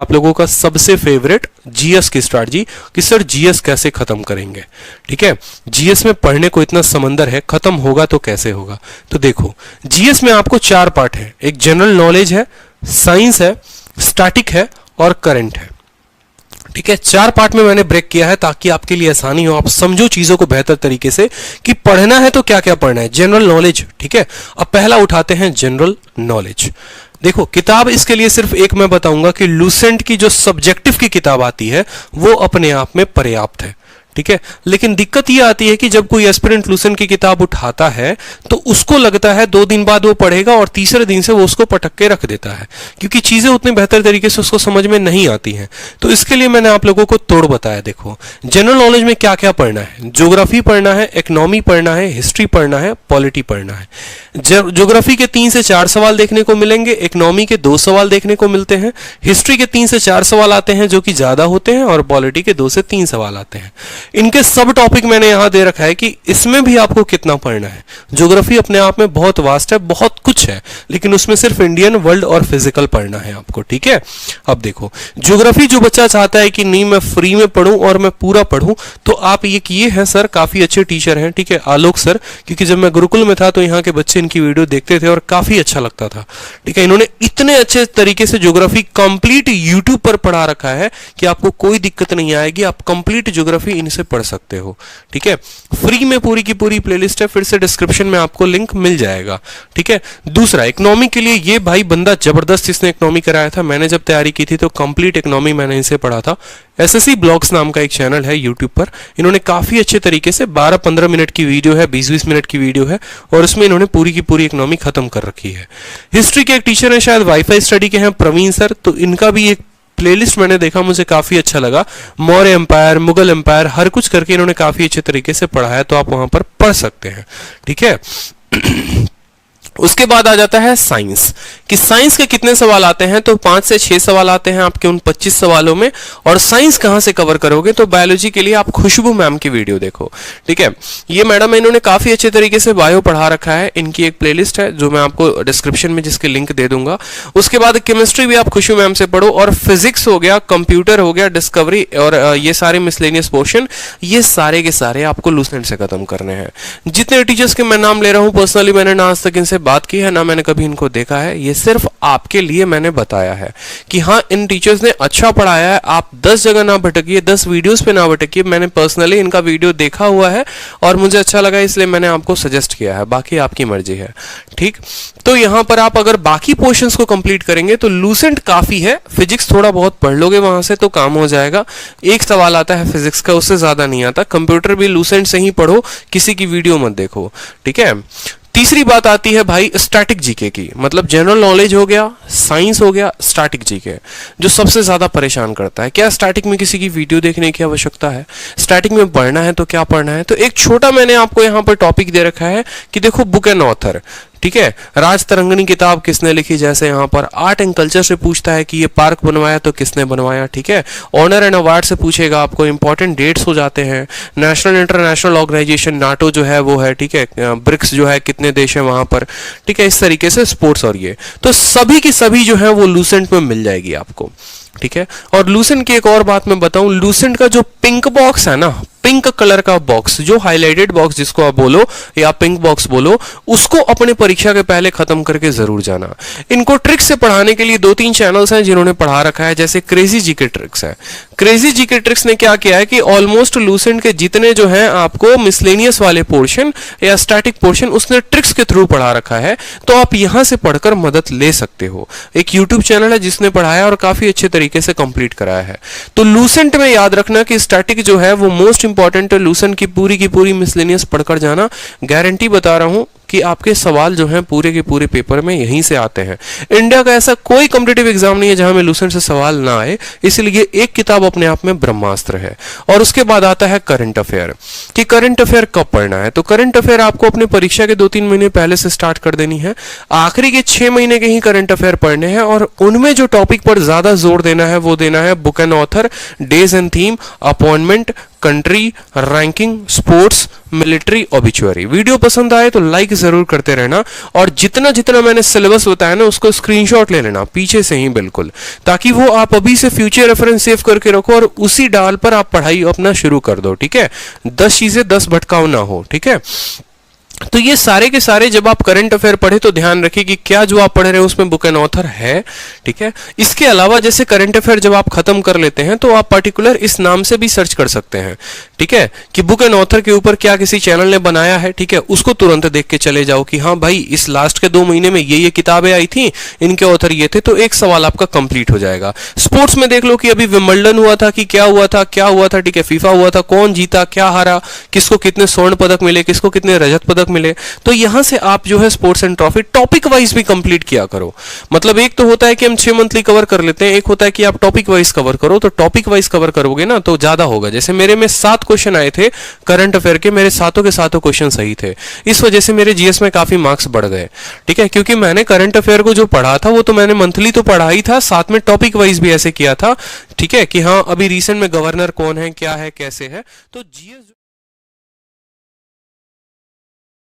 आप लोगों का सबसे फेवरेट जीएस की स्ट्रैटेजी कि सर जीएस कैसे खत्म करेंगे। ठीक है, जीएस में पढ़ने को इतना समंदर है, खत्म होगा तो कैसे होगा। तो देखो जीएस में आपको 4 पार्ट है, एक जनरल नॉलेज है, साइंस है, स्टैटिक है और करंट है। ठीक है, 4 पार्ट में मैंने ब्रेक किया है ताकि आपके लिए आसानी हो, आप समझो चीजों को बेहतर तरीके से कि पढ़ना है तो क्या क्या पढ़ना है। जनरल नॉलेज, ठीक है, अब पहला उठाते हैं जनरल नॉलेज। देखो किताब इसके लिए सिर्फ एक मैं बताऊंगा कि लूसेंट की जो सब्जेक्टिव की किताब आती है वो अपने आप में पर्याप्त है। ठीक है, लेकिन दिक्कत ये आती है कि जब कोई एस्पिरेंट लूसेंट की किताब उठाता है तो उसको लगता है 2 दिन बाद वो पढ़ेगा और तीसरे दिन से वो उसको पटक के रख देता है, क्योंकि चीजें उतने बेहतर तरीके से उसको समझ में नहीं आती हैं। तो इसके लिए मैंने आप लोगों को तोड़ बताया। देखो जनरल नॉलेज में क्या क्या पढ़ना है, ज्योग्राफी पढ़ना है, इकोनॉमी पढ़ना है, हिस्ट्री पढ़ना है, पॉलिटी पढ़ना है। ज्योग्राफी के 3 से 4 सवाल देखने को मिलेंगे, इकोनॉमी के 2 सवाल देखने को मिलते हैं, हिस्ट्री के 3 से 4 सवाल आते हैं जो कि ज्यादा होते हैं, और पॉलिटी के 2 से 3 सवाल आते हैं। इनके सब टॉपिक मैंने यहां दे रखा है कि इसमें भी आपको कितना पढ़ना है। ज्योग्राफी अपने आप में बहुत वास्ट है, बहुत कुछ है, लेकिन उसमें सिर्फ इंडियन, वर्ल्ड और फिजिकल पढ़ना है आपको। ठीक है, अब देखो ज्योग्राफी जो बच्चा चाहता है कि नहीं मैं फ्री में पढ़ूं और मैं पूरा पढ़ूं, तो आप ये किए हैं सर, काफी अच्छे टीचर हैं। ठीक है, आलोक सर, क्योंकि जब मैं गुरुकुल में था तो यहाँ के बच्चे इनकी वीडियो देखते थे और काफी अच्छा लगता था। ठीक है, इन्होंने इतने अच्छे तरीके से ज्योग्राफी कंप्लीट यूट्यूब पर पढ़ा रखा है कि आपको कोई दिक्कत नहीं आएगी, आप कंप्लीट ज्योग्राफी इनसे पढ़ सकते हो। ठीक है, फ्री में पूरी की पूरी प्लेलिस्ट है, फिर से डिस्क्रिप्शन में आपको लिंक मिल जाएगा। ठीक है, दूसरा इकोनॉमी के लिए ये भाई बंदा जबरदस्त, इसने इकोनॉमी कराया था। मैंने जब तैयारी की थी तो कंप्लीट इकोनॉमी मैंने इनसे पढ़ा था। एसएससी ब्लॉग्स नाम का एक चैनल है यूट्यूब पर, इन्होंने काफी अच्छे तरीके से 12-15 मिनट की वीडियो है, 20-20 मिनट की वीडियो है, और उसमें इन्होंने पूरी की पूरी इकोनॉमी खत्म कर रखी है। हिस्ट्री के एक टीचर है, शायद वाईफाई स्टडी के हैं, प्रवीण सर, तो इनका भी एक प्लेलिस्ट मैंने देखा, मुझे काफी अच्छा लगा। मौर्य एम्पायर, मुगल एम्पायर, हर कुछ करके इन्होंने काफी अच्छे तरीके से पढ़ा है, तो आप वहां पर पढ़ सकते हैं। ठीक है, उसके बाद आ जाता है साइंस, कि साइंस के कितने सवाल आते हैं, तो 5 से 6 सवाल आते हैं आपके उन 25 सवालों में। और साइंस कहां से कवर करोगे, तो बायोलॉजी के लिए आप खुशबू मैम की वीडियो देखो। ठीक है, ये मैडम है, इन्होंने काफी अच्छे तरीके से बायो पढ़ा रखा है, इनकी एक प्लेलिस्ट है जो मैं आपको डिस्क्रिप्शन में जिसके लिंक दे दूंगा। उसके बाद केमिस्ट्री भी आप खुशबू मैम से पढ़ो, और फिजिक्स हो गया, कंप्यूटर हो गया, डिस्कवरी और ये सारे मिसलेनियस पोर्शन, ये सारे के सारे आपको लूसेंट से खत्म करने हैं। जितने टीचर्स के मैं नाम ले रहा हूं, पर्सनली मैंने ना आज तक इनसे बात की है, ना मैंने कभी इनको देखा है, ये सिर्फ आपके लिए मैंने बताया है कि हाँ इन टीचर्स ने अच्छा पढ़ाया है। आप 10 जगह ना भटकिए, 10 वीडियोस पे ना भटकिए। मैंने पर्सनली इनका वीडियो देखा हुआ है और मुझे अच्छा लगा, इसलिए मैंने आपको सजेस्ट किया है, बाकी आपकी मर्जी है। ठीक, तो यहां पर आप अगर बाकी पोर्शंस को कंप्लीट करेंगे तो लूसेंट काफी है। फिजिक्स थोड़ा बहुत पढ़ लोगे वहां से तो काम हो जाएगा, एक सवाल आता है फिजिक्स का, उससे ज्यादा नहीं आता। कंप्यूटर भी लूसेंट से ही पढ़ो, किसी की वीडियो मत देखो। ठीक है, तीसरी बात आती है भाई स्टैटिक जीके की, मतलब जनरल नॉलेज हो गया, साइंस हो गया, स्टैटिक जीके, जो सबसे ज्यादा परेशान करता है। क्या स्टैटिक में किसी की वीडियो देखने की आवश्यकता है? स्टैटिक में पढ़ना है तो क्या पढ़ना है? तो एक छोटा मैंने आपको यहाँ पर टॉपिक दे रखा है कि देखो बुक एंड ऑथर। ठीक है, राज तरंगनी किताब किसने लिखी, जैसे यहाँ पर आर्ट एंड कल्चर से पूछता है कि ये पार्क बनवाया तो किसने बनवाया। ठीक है, ऑनर एंड अवार्ड से पूछेगा आपको, इंपॉर्टेंट डेट्स हो जाते हैं, नेशनल इंटरनेशनल ऑर्गेनाइजेशन नाटो जो है वो है। ठीक है, ब्रिक्स जो है कितने देश है वहां पर। ठीक है, इस तरीके से स्पोर्ट्स, और ये तो सभी की सभी जो है वो लूसेंट में मिल जाएगी आपको। ठीक है, और लूसेंट की एक और बात मैं बताऊं, लूसेंट का जो पिंक बॉक्स है ना, पिंक कलर का बॉक्स, जो हाईलाइटेड बॉक्स जिसको आप बोलो या पिंक बॉक्स बोलो, उसको अपने परीक्षा के पहले खत्म करके जरूर जाना। इनको ट्रिक्स से पढ़ाने के लिए 2-3 चैनल्स हैं जिन्होंने पढ़ा रखा है, जैसे क्रेजी जीके ट्रिक्स है। क्रेजी जीके ट्रिक्स ने क्या किया है कि ऑलमोस्ट लूसेंट के जितने जो हैं आपको मिसलेनियस वाले पोर्शन या स्टैटिक पोर्शन, उसने ट्रिक्स के थ्रू पढ़ा रखा है, तो आप यहां से पढ़कर मदद ले सकते हो। एक यूट्यूब चैनल है जिसने पढ़ाया और काफी अच्छे तरीके से कंप्लीट कराया है। तो लूसेंट में याद रखना कि स्टैटिक जो है वो मोस्ट इंपॉर्टेंट है, लूसेंट की पूरी मिसलेनियस पढ़कर जाना। गारंटी बता रहा हूं कि आपके सवाल जो हैं पूरे के पूरे पेपर में यहीं से आते हैं। इंडिया का ऐसा कोई कॉम्पिटिटिव एग्जाम नहीं है जहां में लूसेंट से सवाल ना आए, इसलिए एक किताब अपने आप में ब्रह्मास्त्र है। और उसके बाद आता है करंट अफेयर, कि करंट अफेयर कब पढ़ना है। तो करंट अफेयर आपको अपने परीक्षा के 2-3 महीने पहले से स्टार्ट कर देनी है। आखिरी के 6 महीने के ही करंट अफेयर पढ़ने हैं, और उनमें जो टॉपिक पर ज्यादा जोर देना है वो देना है book and author, days and theme, appointment, country, ranking, sports, military obituary. Video पसंद आए तो लाइक जरूर करते रहना, और जितना जितना मैंने सिलेबस बताया ना उसको स्क्रीनशॉट ले लेना पीछे से ही बिल्कुल, ताकि वो आप अभी से फ्यूचर रेफरेंस सेव करके रखो और उसी डाल पर आप पढ़ाई अपना शुरू कर दो। ठीक है, 10 चीजें 10 भटकाव ना हो। ठीक है, तो ये सारे के सारे जब आप करंट अफेयर पढ़े तो ध्यान रखिए कि क्या जो आप पढ़ रहे हैं उसमें बुक एंड ऑथर है। ठीक है, इसके अलावा जैसे करंट अफेयर जब आप खत्म कर लेते हैं तो आप पर्टिकुलर इस नाम से भी सर्च कर सकते हैं। ठीक है, कि बुक एंड ऑथर के ऊपर क्या किसी चैनल ने बनाया है। ठीक है, उसको तुरंत देख के चले जाओ कि हाँ भाई इस लास्ट के 2 महीने में ये किताबें आई थी, इनके ऑथर ये थे, तो एक सवाल आपका कंप्लीट हो जाएगा। स्पोर्ट्स में देख लो कि अभी विंबलडन हुआ था कि क्या हुआ था, क्या हुआ था। ठीक है, फीफा हुआ था, कौन जीता, क्या हारा, किसको कितने स्वर्ण पदक मिले, किसको कितने रजत पदक मिले। तो यहां से आप जो है sports and trophy topic wise भी कंप्लीट किया करो। मतलब एक तो होता है कि हम 6 मंथली कवर कर लेते हैं, एक होता है कि आप टॉपिक वाइज कवर करो। तो टॉपिक वाइज कवर करोगे ना तो ज्यादा होगा। जैसे मेरे में 7 क्वेश्चन आए थे करंट अफेयर के, मेरे सातों के सातों क्वेश्चन सही थे, इस वजह से मेरे जीएस में काफी मार्क्स बढ़ गए। ठीक है, क्योंकि मैंने करंट अफेयर को जो पढ़ा था वो तो मैंने मंथली तो पढ़ा ही था, साथ में टॉपिक वाइज भी ऐसे किया था। ठीक है, कि हाँ अभी रिसेंट में गवर्नर कौन है, क्या है, कैसे है। तो जीएस